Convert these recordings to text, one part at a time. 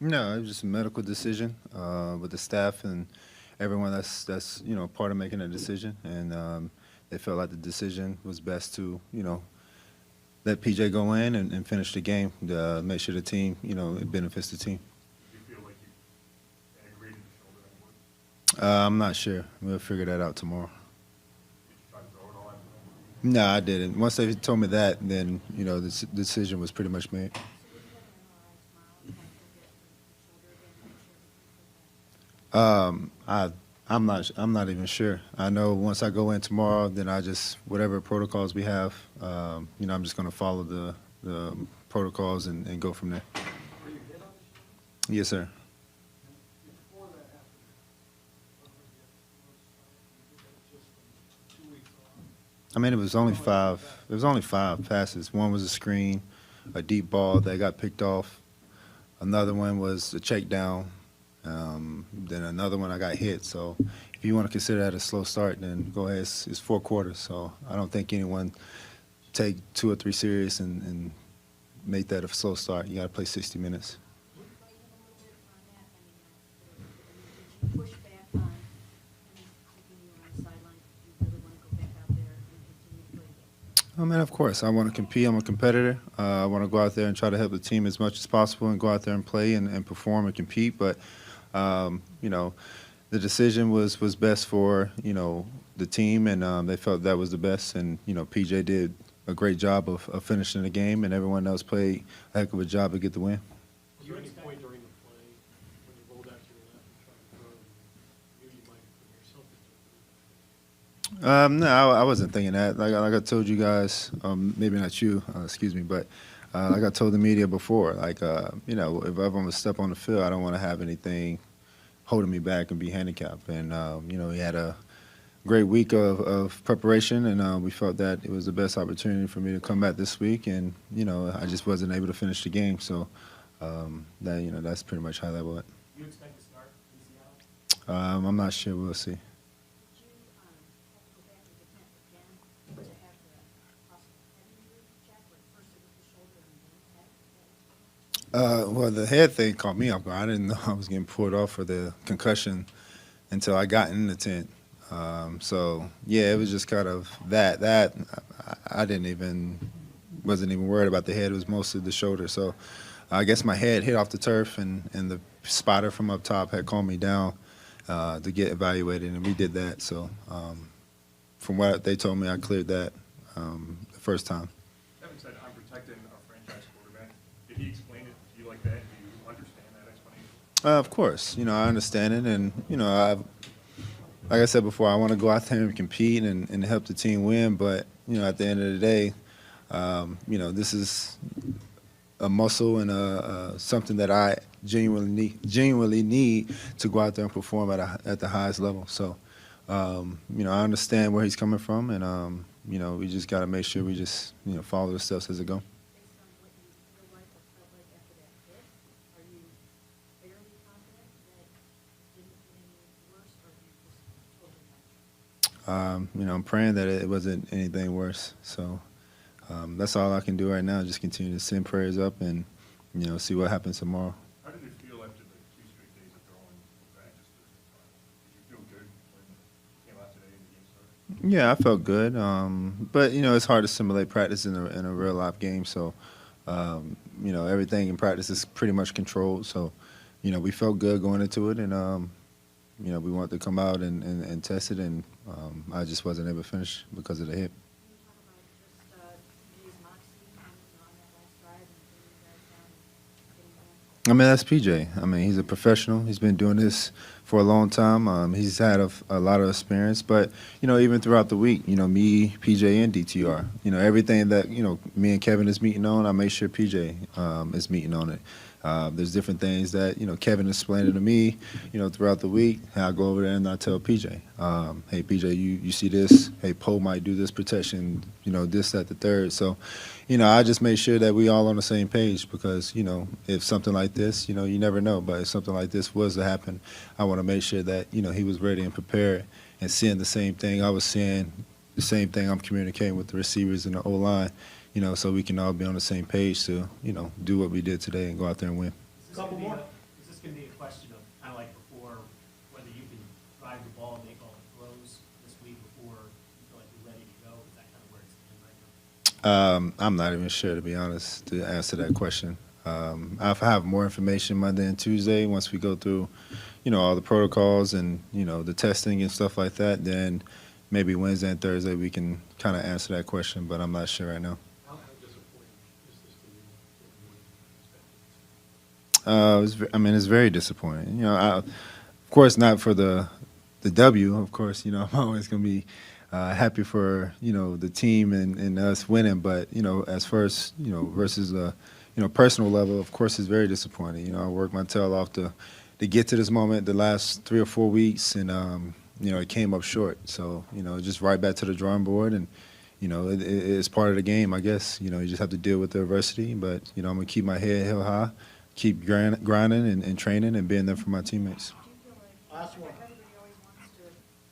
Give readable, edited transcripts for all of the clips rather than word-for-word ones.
No, it was just a medical decision with the staff and everyone that's part of making a decision, and they felt like the decision was best to let PJ go in and finish the game to make sure the team it benefits the team. Did you feel like you aggravated the shoulder anymore? I'm not sure. We'll figure that out tomorrow. Did you try to throw it all after that? No, I didn't. Once they told me that, then the decision was pretty much made. I I'm not even sure. I know once I go in tomorrow, then I just whatever protocols we have, I'm just going to follow the protocols and go from there. Were you hit on the shoulder? Yes, sir. Before that happened, what was it? You did that just 2 weeks off. I mean, it was only five. It was only five passes. One was a screen, a deep ball that got picked off. Another one was a check down. Then another one I got hit. So if you want to consider that a slow start, then go ahead. It's 4 quarters. So I don't think anyone take 2 or 3 serious and make that a slow start. You got to play 60 minutes. Did you play him a little bit on that? I mean, did you push back on, keeping you on the sideline? Do you really want to go back out there and continue to play the game? I mean, of course, I want to compete. I'm a competitor. I want to go out there and try to help the team as much as possible and go out there and play and perform and compete. But, the decision was best for, the team, and they felt that was the best. And, PJ did a great job of finishing the game, and everyone else played a heck of a job to get the win. Was there any point during the play when you rolled out to your left and tried to throw, and you knew you might have put yourself into a No, I wasn't thinking that. Like I told you guys, maybe not you, excuse me, but like I told the media before, if I'm gonna step on the field, I don't want to have anything holding me back and be handicapped. And he had a great week of preparation, and we felt that it was the best opportunity for me to come back this week. And I just wasn't able to finish the game, so that's pretty much how that went. You expect to start in Seattle? I'm not sure. We'll see. Did you have to go back and get that again to have the possible head injury check, where first it was the shoulder and then head? Well, the head thing caught me off guard. I didn't know I was getting pulled off for the concussion until I got in the tent. So yeah, it was just kind of that. I wasn't even worried about the head. It was mostly the shoulder. So I guess my head hit off the turf, and the spotter from up top had called me down to get evaluated, and we did that. So from what they told me, I cleared that the first time. Kevin said, "I'm protecting our franchise quarterback." Did he explain it to you like that? Do you understand that explanation? Of course, I understand it, and like I said before, I want to go out there and compete and help the team win. But at the end of the day, this is a muscle and something that I genuinely need to go out there and perform at the highest level. So, I understand where he's coming from, and we just got to make sure we just follow the steps as it go. Based on what you feel like or felt like after that hit, are you fairly confident that it didn't get any worse, or are you just totally not sure? I'm praying that it wasn't anything worse. So that's all I can do right now. Just continue to send prayers up and see what happens tomorrow. How did it feel after the 2 straight days of throwing practice Thursday and Friday? Did you feel good when you came out today and the game started? Yeah, I felt good. But it's hard to simulate practice in a real life game. So everything in practice is pretty much controlled. So we felt good going into it, and we wanted to come out and test it, and I just wasn't able to finish because of the hip. Can you talk about just Jay's moxie on that last drive and bringing you guys down and getting going? I mean, that's PJ. I mean, he's a professional. He's been doing this for a long time. He's had a lot of experience. But, even throughout the week, me, PJ, and DTR, everything that, me and Kevin is meeting on, I make sure PJ is meeting on it. There's different things that, Kevin explained to me, throughout the week. And I go over there and I tell PJ, hey, PJ, you see this? Hey, Poe might do this protection, this, that, the third. So, I just make sure that we all on the same page because, if something like this, you never know. But if something like this was to happen, I want to make sure that, he was ready and prepared and seeing the same thing I was seeing, the same thing I'm communicating with the receivers and the O-line, so we can all be on the same page to, do what we did today and go out there and win. Couple more. I'm not even sure, to be honest, to answer that question. I'll have more information Monday and Tuesday once we go through, all the protocols and, the testing and stuff like that. Then maybe Wednesday and Thursday we can kind of answer that question, but I'm not sure right now. How disappointing is this to you? It's very disappointing. Of course, not for the W. Of course, I'm always going to be happy for the team and us winning. But as far as versus the personal level, of course, it's very disappointing. I worked my tail off to get to this moment the last 3 or 4 weeks, and it came up short. So just right back to the drawing board, and it's part of the game, I guess. You just have to deal with the adversity. But I'm gonna keep my head held high, keep grinding and training and being there for my teammates. Do you feel like, Last one. everybody always wants to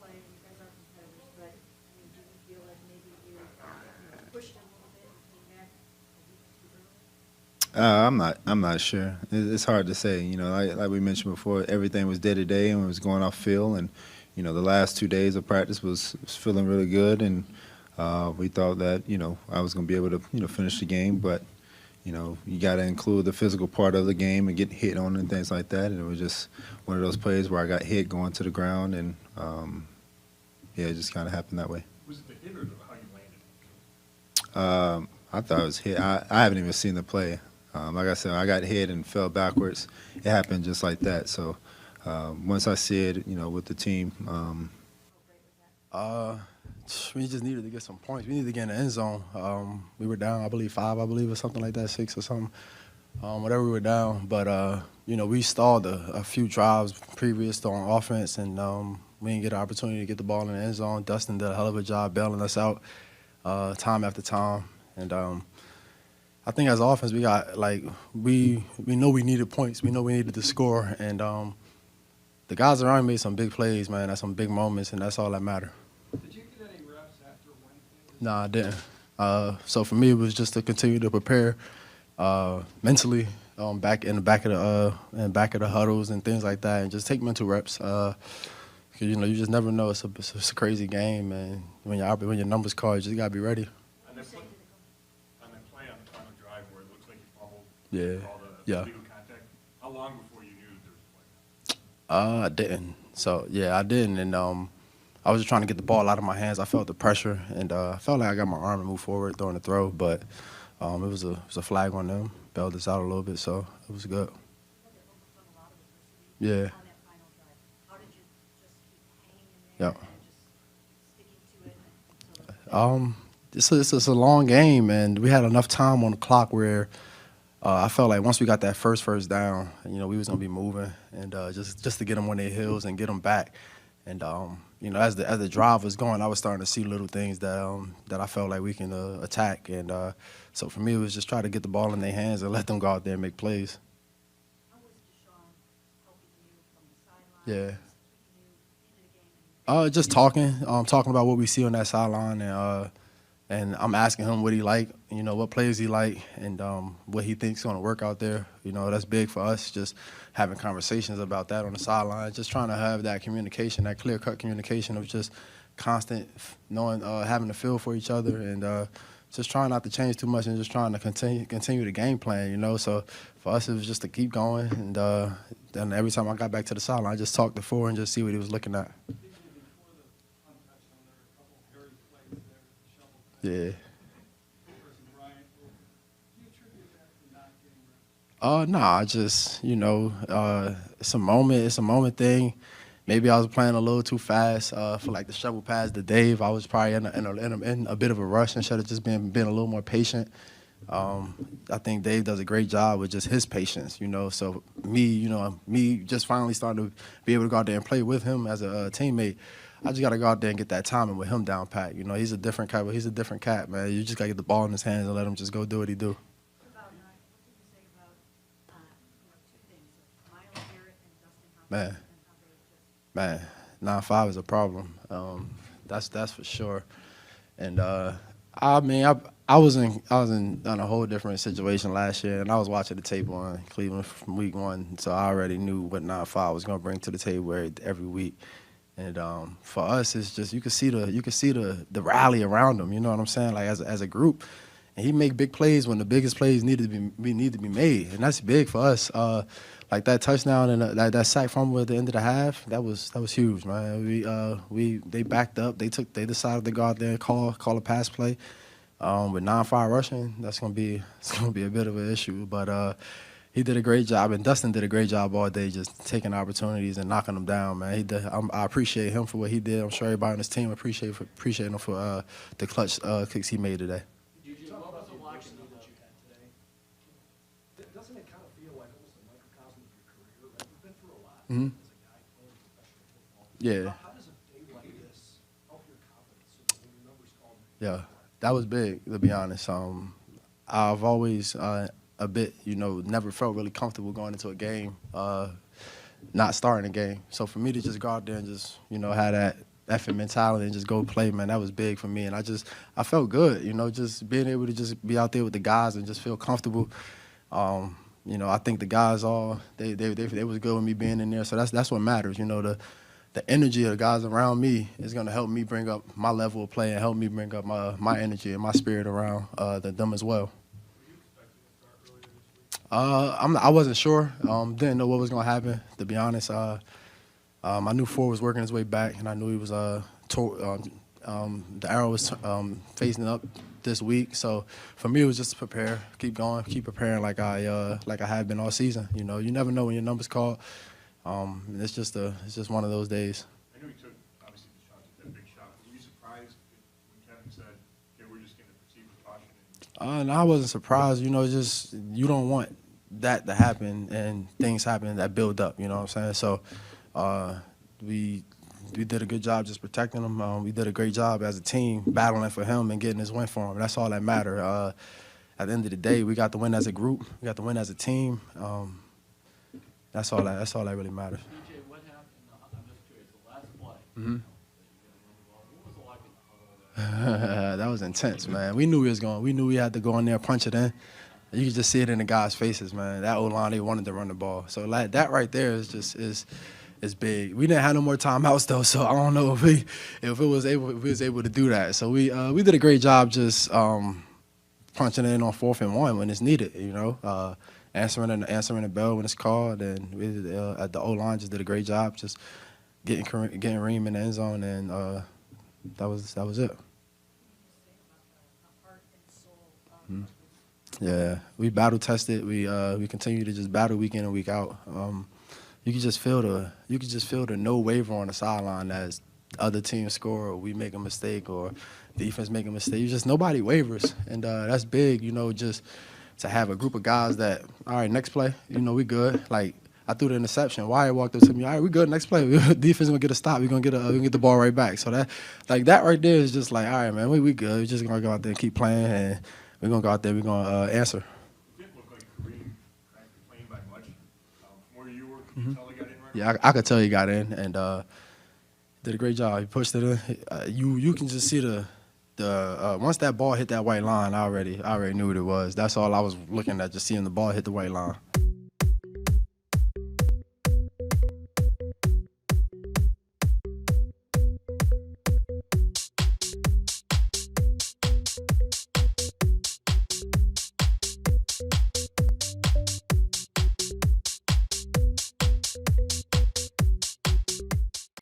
play, and you guys are competitors, but, I mean, do you feel like maybe you pushed a little bit and came back a week too early? I'm not sure. It's hard to say. Like we mentioned before, everything was day to day and it was going off feel. And the last 2 days of practice was feeling really good, and we thought that I was going to be able to finish the game, but you got to include the physical part of the game and get hit on and things like that. And it was just one of those plays where I got hit going to the ground, and it just kind of happened that way. Was it the hit or how you landed? I thought it was hit. I haven't even seen the play. Like I said, I got hit and fell backwards. It happened just like that. So once I see it, with the team, we just needed to get some points. We needed to get in the end zone. We were down, I believe, 5, or something like that, 6 or something, whatever we were down. But, we stalled a few drives previous on offense, and we didn't get an opportunity to get the ball in the end zone. Dustin did a hell of a job bailing us out time after time. And I think as offense, we got, we know we needed points. We know we needed to score. And the guys around me made some big plays, man, at some big moments, and that's all that mattered. Did you get any reps after Wednesday? No, I didn't. So for me, it was just to continue to prepare mentally, back in the back of the huddles and things like that, and just take mental reps. 'Cause, you just never know. It's a crazy game, and when your numbers call, you just gotta be ready. On that play on the final drive where it looks like you fumbled, Yeah. all the Yeah. legal contact, how long before you knew there was a play? I didn't. So yeah, I didn't, and I was just trying to get the ball out of my hands. I felt the pressure, and I felt like I got my arm to move forward during the throw, but it was a flag on them. Bailed us out a little bit, so it was good. Yeah. On that final drive, how did you just keep hanging in there Yeah. and just sticking to it until It's a long game, and we had enough time on the clock where I felt like once we got that first down, we was gonna be moving, and just to get them on their heels and get them back. And as the drive was going, I was starting to see little things that I felt like we can attack. And so for me, it was just try to get the ball in their hands and let them go out there and make plays. how was Deshaun helping you from the sidelines? Yeah. Keeping you into the game? Just talking about what we see on that sideline, and I'm asking him what he like, what plays he like, and what he thinks going to work out there. That's big for us, just having conversations about that on the sideline, just trying to have that communication, that clear-cut communication of just constant knowing, having a feel for each other, and just trying not to change too much and just trying to continue the game plan, So for us, it was just to keep going, and then every time I got back to the sideline, I just talked to Ford and just see what he was looking at. Before the untouchdown, there were a couple of hairy plays there, shovel pass. Yeah. Versus Bryant. Do you attribute that to not getting reps? Nah, I just, it's a moment thing. Maybe I was playing a little too fast for like the shovel pass to Dave. I was probably in a bit of a rush instead of just being a little more patient. I think Dave does a great job with just his patience, So me just finally starting to be able to go out there and play with him as a teammate. I just got to go out there and get that timing with him down pat. He's a different cat, but he's a different cat, man. You just got to get the ball in his hands and let him just go do what he do. What about, what can you say about, two things, Miles Garrett and Dustin Hopkins, Man. and how they just Man, 9-5 is a problem. That's for sure. And I was in a whole different situation last year, and I was watching the tape on Cleveland from week 1, so I already knew what 9-5 was going to bring to the table every week. And for us, it's just you can see the rally around them. You know what I'm saying? Like as a group, and he make big plays when the biggest plays need to be made, and that's big for us. Like that touchdown and that sack fumble at the end of the half, that was huge, man. They backed up. They decided to go out there and call a pass play. With 9-5 rushing, it's gonna be a bit of an issue. But he did a great job, and Dustin did a great job all day, just taking opportunities and knocking them down, man. I appreciate him for what he did. I'm sure everybody on his team appreciate him for the clutch kicks he made today. What was it like that you had today? Doesn't it kind of feel like almost a microcosm of your career, right? You've been through a lot Mhm. as a guy playing professional football. Yeah. How does a day like this help your confidence so that when your numbers call? Yeah, that was big, to be honest. I've always a bit, never felt really comfortable going into a game, not starting a game. So for me to just go out there and just, have that effort mentality and just go play, man, that was big for me. And I felt good, just being able to just be out there with the guys and just feel comfortable. I think the guys they was good with me being in there. So that's what matters, the energy of the guys around me is going to help me bring up my level of play and help me bring up my energy and my spirit around them as well. I wasn't sure. Didn't know what was going to happen, to be honest. I knew Ford was working his way back, and I knew he was the arrow was facing up this week. So for me, it was just to prepare, keep going, keep preparing like I have been all season. You never know when your number's called. It's just one of those days. I know you took, obviously, Deshaun took that big shot. Were you surprised when Kevin said, "Okay, we're just going to proceed with caution"? No, I wasn't surprised. Just you don't want that to happen and things happen that build up. You know what I'm saying? So we did a good job just protecting him. We did a great job as a team battling for him and getting his win for him. That's all that mattered. At the end of the day, we got the win as a group. We got the win as a team. That's all that really matters. DJ, what happened? I'm just curious. The last play. Mhm. What was it like in the huddle? That was intense, man. We knew we had to go in there, punch it in. You could just see it in the guys' faces, man. That O-line, they wanted to run the ball. So that right there is big. We didn't have no more timeouts though, so I don't know if we was able to do that. So we did a great job just punching in on 4th and 1 when it's needed. Answering the bell when it's called, and we at the O-line just did a great job just getting Reem in the end zone, and that was it. Yeah, we battle tested. We continue to just battle week in and week out. You can just feel the no waiver on the sideline as other teams score or we make a mistake or defense make a mistake. Nobody wavers, and that's big. Just to have a group of guys that, all right, next play, we good. Like I threw the interception. Wyatt walked up to me, all right, we good. Next play, defense gonna get a stop. We're gonna get the ball right back. So that right there is just like, all right, man, we good. We're just gonna go out there and keep playing, and we're gonna go out there. We're gonna answer. It didn't look like Kareem playing by much. From where you were, could you tell he got in right? Yeah, I could tell he got in and did a great job. He pushed it in. You can just see the once that ball hit that white line, I already knew what it was. That's all I was looking at, just seeing the ball hit the white line.